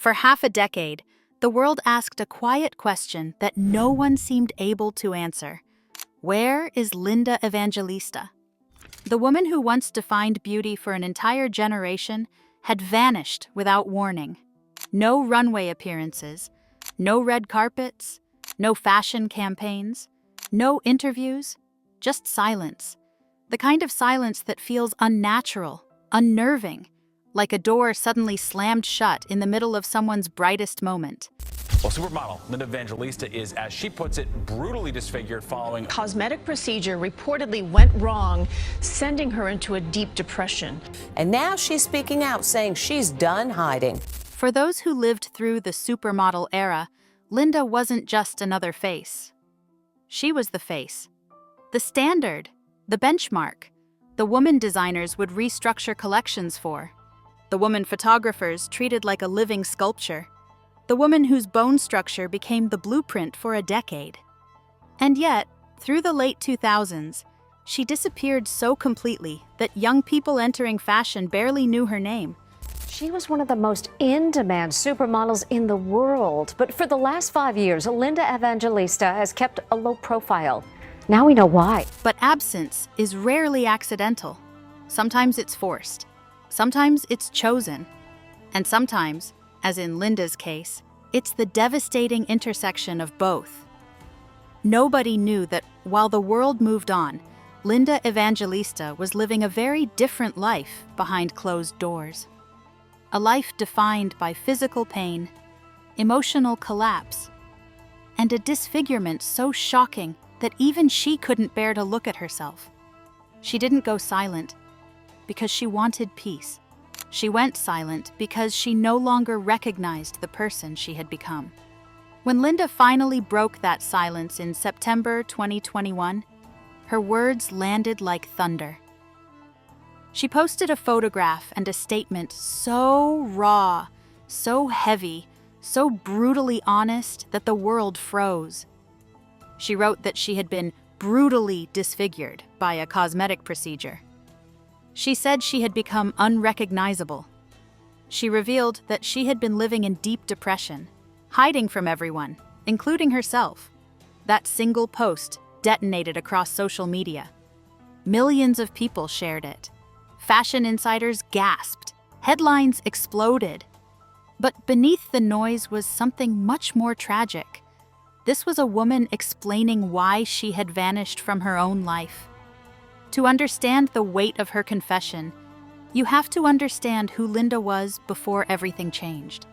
For half a decade, the world asked a quiet question that no one seemed able to answer. Where is Linda Evangelista? The woman who once defined beauty for an entire generation had vanished without warning. No runway appearances, no red carpets, no fashion campaigns, no interviews, just silence. The kind of silence that feels unnatural, unnerving, like a door suddenly slammed shut in the middle of someone's brightest moment. Well, supermodel Linda Evangelista is, as she puts it, brutally disfigured following cosmetic procedure reportedly went wrong, sending her into a deep depression. And now she's speaking out, saying she's done hiding. For those who lived through the supermodel era, Linda wasn't just another face. She was the face, the standard, the benchmark, the woman designers would restructure collections for, the woman photographers treated like a living sculpture, the woman whose bone structure became the blueprint for a decade. And yet, through the late 2000s, she disappeared so completely that young people entering fashion barely knew her name. She was one of the most in-demand supermodels in the world, but for the last 5 years, Linda Evangelista has kept a low profile. Now we know why. But absence is rarely accidental. Sometimes it's forced. Sometimes it's chosen. And sometimes, as in Linda's case, it's the devastating intersection of both. Nobody knew that while the world moved on, Linda Evangelista was living a very different life behind closed doors. A life defined by physical pain, emotional collapse, and a disfigurement so shocking that even she couldn't bear to look at herself. She didn't go silent because she wanted peace. She went silent because she no longer recognized the person she had become. When Linda finally broke that silence in September 2021, her words landed like thunder. She posted a photograph and a statement so raw, so heavy, so brutally honest that the world froze. She wrote that she had been brutally disfigured by a cosmetic procedure. She said she had become unrecognizable. She revealed that she had been living in deep depression, hiding from everyone, including herself. That single post detonated across social media. Millions of people shared it. Fashion insiders gasped. Headlines exploded. But beneath the noise was something much more tragic. This was a woman explaining why she had vanished from her own life. To understand the weight of her confession, you have to understand who Linda was before everything changed.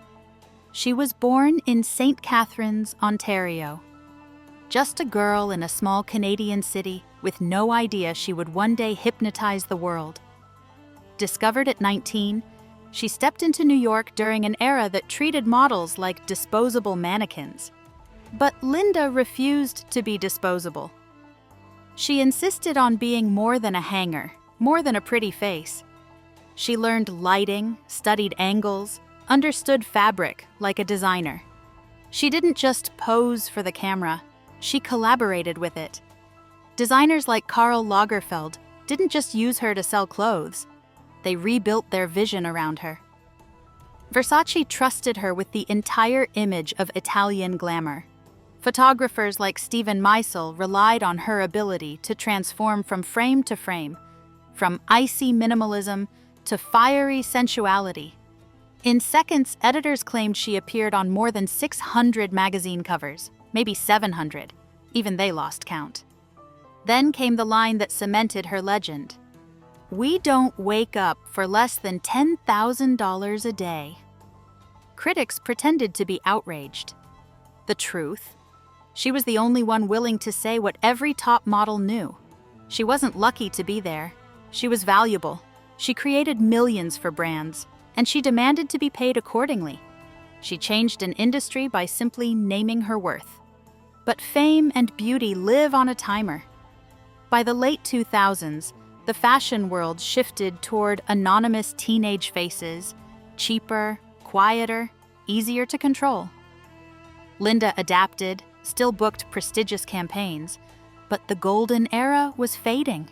She was born in St. Catharines, Ontario. Just a girl in a small Canadian city with no idea she would one day hypnotize the world. Discovered at 19, she stepped into New York during an era that treated models like disposable mannequins. But Linda refused to be disposable. She insisted on being more than a hanger, more than a pretty face. She learned lighting, studied angles, understood fabric like a designer. She didn't just pose for the camera, she collaborated with it. Designers like Karl Lagerfeld didn't just use her to sell clothes. They rebuilt their vision around her. Versace trusted her with the entire image of Italian glamour. Photographers like Steven Meisel relied on her ability to transform from frame to frame, from icy minimalism to fiery sensuality. In seconds, editors claimed she appeared on more than 600 magazine covers, maybe 700. Even they lost count. Then came the line that cemented her legend. "We don't wake up for less than $10,000 a day." Critics pretended to be outraged. The truth? She was the only one willing to say what every top model knew. She wasn't lucky to be there. She was valuable. She created millions for brands, and she demanded to be paid accordingly. She changed an industry by simply naming her worth. But fame and beauty live on a timer. By the late 2000s, the fashion world shifted toward anonymous teenage faces, cheaper, quieter, easier to control. Linda adapted, still booked prestigious campaigns, but the golden era was fading.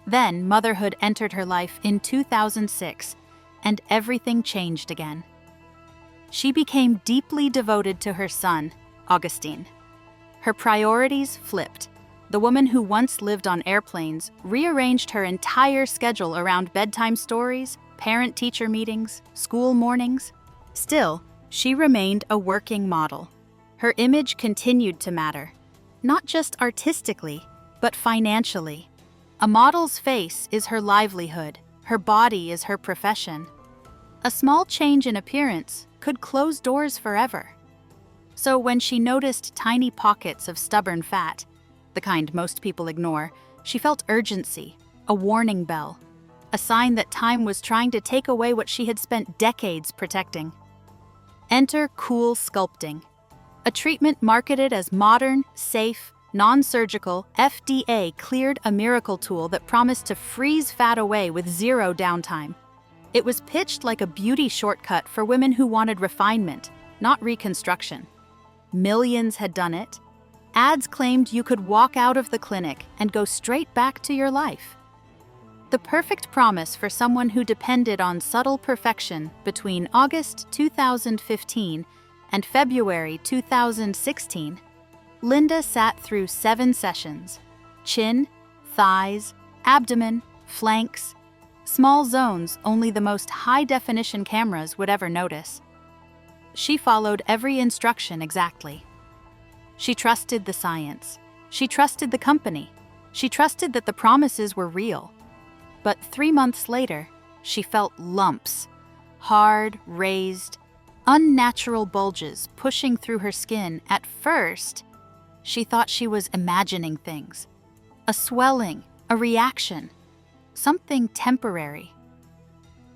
Then motherhood entered her life in 2006, and everything changed again. she became deeply devoted to her son, Augustine. Her priorities flipped. The woman who once lived on airplanes rearranged her entire schedule around bedtime stories, parent-teacher meetings, school mornings. Still, she remained a working model. Her image continued to matter, not just artistically, but financially. A model's face is her livelihood. Her body is her profession. A small change in appearance could close doors forever. So when she noticed tiny pockets of stubborn fat, the kind most people ignore, she felt urgency, a warning bell, a sign that time was trying to take away what she had spent decades protecting. Enter CoolSculpting, a treatment marketed as modern, safe, non-surgical, FDA-cleared a miracle tool that promised to freeze fat away with zero downtime. It was pitched like a beauty shortcut for women who wanted refinement, not reconstruction. Millions had done it. Ads claimed you could walk out of the clinic and go straight back to your life. The perfect promise for someone who depended on subtle perfection between August 2015 and February 2016. Linda sat through 7 sessions: chin, thighs, abdomen, flanks, small zones only the most high-definition cameras would ever notice. She followed every instruction exactly. She trusted the science. She trusted the company. She trusted that the promises were real. But 3 months later, she felt lumps, hard, raised, unnatural bulges pushing through her skin. At first, she thought she was imagining things. A swelling, a reaction, something temporary.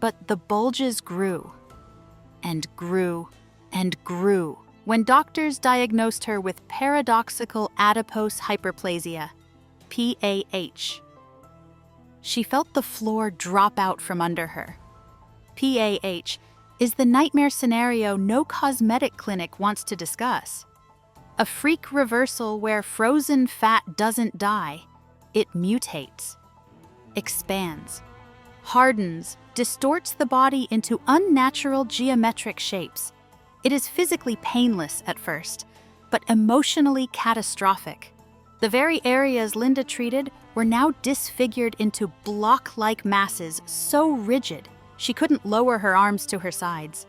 But the bulges grew and grew and grew when doctors diagnosed her with Paradoxical Adipose Hyperplasia, PAH. She felt the floor drop out from under her. PAH is the nightmare scenario no cosmetic clinic wants to discuss. A freak reversal where frozen fat doesn't die, it mutates, expands, hardens, distorts the body into unnatural geometric shapes. It is physically painless at first, but emotionally catastrophic. The very areas Linda treated were now disfigured into block-like masses so rigid she couldn't lower her arms to her sides.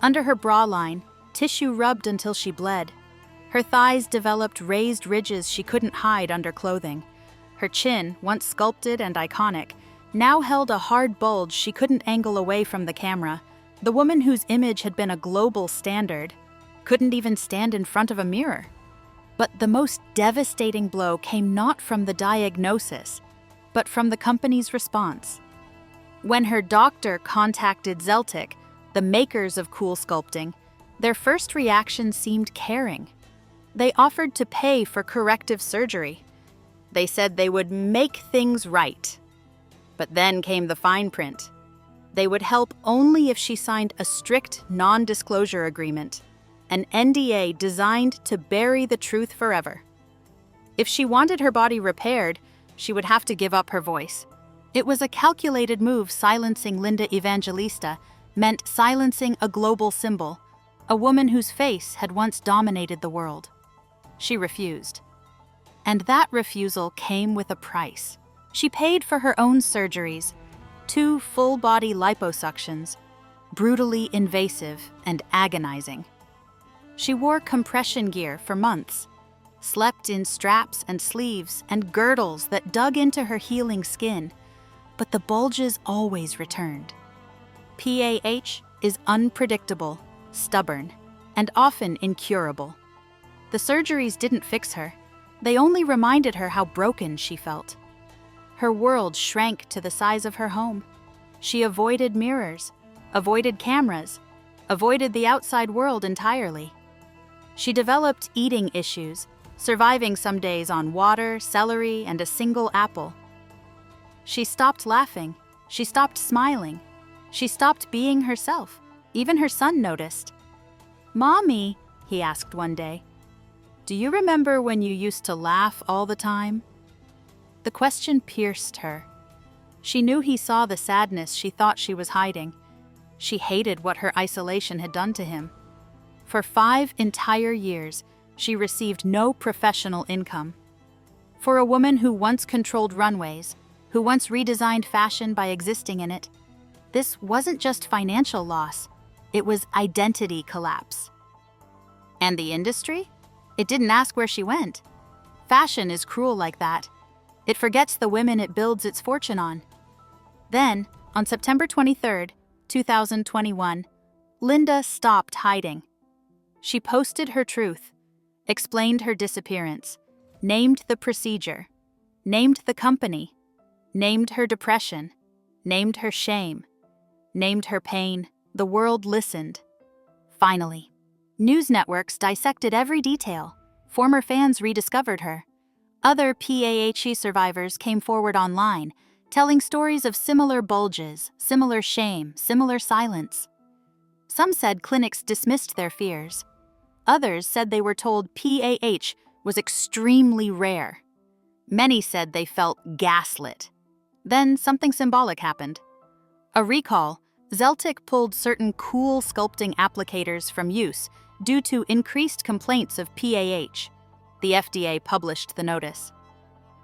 Under her bra line, tissue rubbed until she bled. Her thighs developed raised ridges she couldn't hide under clothing. Her chin, once sculpted and iconic, now held a hard bulge she couldn't angle away from the camera. The woman whose image had been a global standard couldn't even stand in front of a mirror. But the most devastating blow came not from the diagnosis, but from the company's response. When her doctor contacted Zeltic, the makers of CoolSculpting, their first reaction seemed caring. They offered to pay for corrective surgery. They said they would make things right. But then came the fine print. They would help only if she signed a strict non-disclosure agreement, an NDA designed to bury the truth forever. If she wanted her body repaired, she would have to give up her voice. It was a calculated move. Silencing Linda Evangelista meant silencing a global symbol, a woman whose face had once dominated the world. She refused. And that refusal came with a price. She paid for her own surgeries, 2 full-body liposuctions, brutally invasive and agonizing. She wore compression gear for months, slept in straps and sleeves and girdles that dug into her healing skin, but the bulges always returned. PAH is unpredictable, stubborn, and often incurable. The surgeries didn't fix her. They only reminded her how broken she felt. Her world shrank to the size of her home. She avoided mirrors, avoided cameras, avoided the outside world entirely. She developed eating issues, surviving some days on water, celery, and a single apple. She stopped laughing. She stopped smiling. She stopped being herself. Even her son noticed. "Mommy," he asked one day, "do you remember when you used to laugh all the time?" The question pierced her. She knew he saw the sadness she thought she was hiding. She hated what her isolation had done to him. For 5 entire years, she received no professional income. For a woman who once controlled runways, who once redesigned fashion by existing in it, this wasn't just financial loss, it was identity collapse. And the industry? It didn't ask where she went. Fashion is cruel like that. It forgets the women it builds its fortune on. Then, on September 23, 2021, Linda stopped hiding. She posted her truth, explained her disappearance, named the procedure, named the company, named her depression, named her shame, named her pain. The world listened. Finally, news networks dissected every detail. Former fans rediscovered her. Other PAHE survivors came forward online, telling stories of similar bulges, similar shame, similar silence. Some said clinics dismissed their fears. Others said they were told PAH was extremely rare. Many said they felt gaslit. Then something symbolic happened. A recall. Zeltic pulled certain CoolSculpting applicators from use due to increased complaints of PAH. The FDA published the notice.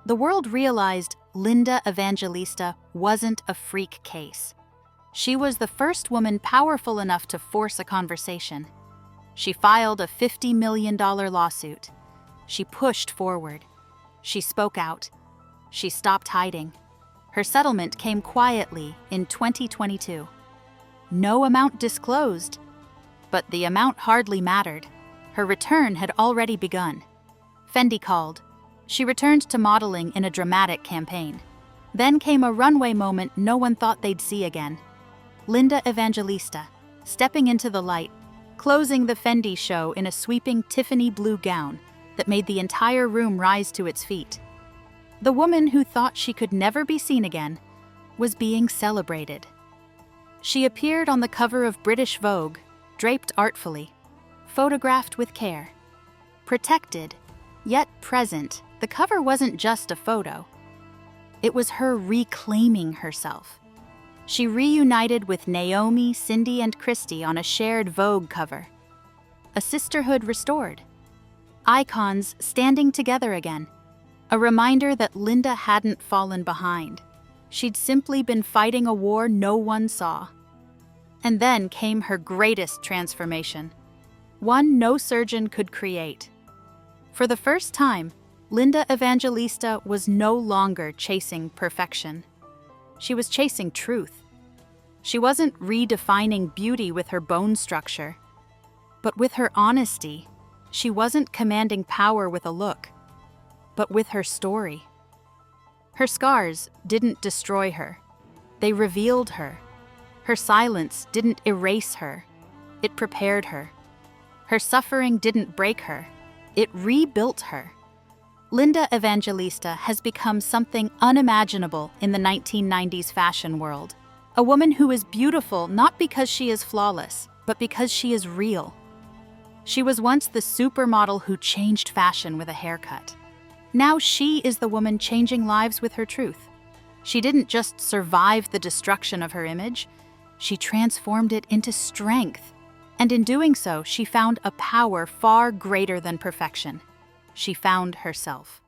The world realized Linda Evangelista wasn't a freak case. She was the first woman powerful enough to force a conversation. She filed a $50 million lawsuit. She pushed forward. She spoke out. She stopped hiding. Her settlement came quietly in 2022. No amount disclosed. But the amount hardly mattered. Her return had already begun. Fendi called. She returned to modeling in a dramatic campaign. Then came a runway moment no one thought they'd see again. Linda Evangelista, stepping into the light, closing the Fendi show in a sweeping Tiffany blue gown that made the entire room rise to its feet. The woman who thought she could never be seen again was being celebrated. She appeared on the cover of British Vogue, draped artfully, photographed with care. Protected, yet present, the cover wasn't just a photo. It was her reclaiming herself. She reunited with Naomi, Cindy, and Christy on a shared Vogue cover. A sisterhood restored. Icons standing together again. A reminder that Linda hadn't fallen behind. She'd simply been fighting a war no one saw. And then came her greatest transformation. One no surgeon could create. For the first time, Linda Evangelista was no longer chasing perfection. She was chasing truth. She wasn't redefining beauty with her bone structure, but with her honesty. She wasn't commanding power with a look, but with her story. Her scars didn't destroy her. They revealed her. Her silence didn't erase her. It prepared her. Her suffering didn't break her. It rebuilt her. Linda Evangelista has become something unimaginable in the 1990s fashion world. A woman who is beautiful not because she is flawless, but because she is real. She was once the supermodel who changed fashion with a haircut. Now she is the woman changing lives with her truth. She didn't just survive the destruction of her image, she transformed it into strength. And in doing so, she found a power far greater than perfection. She found herself.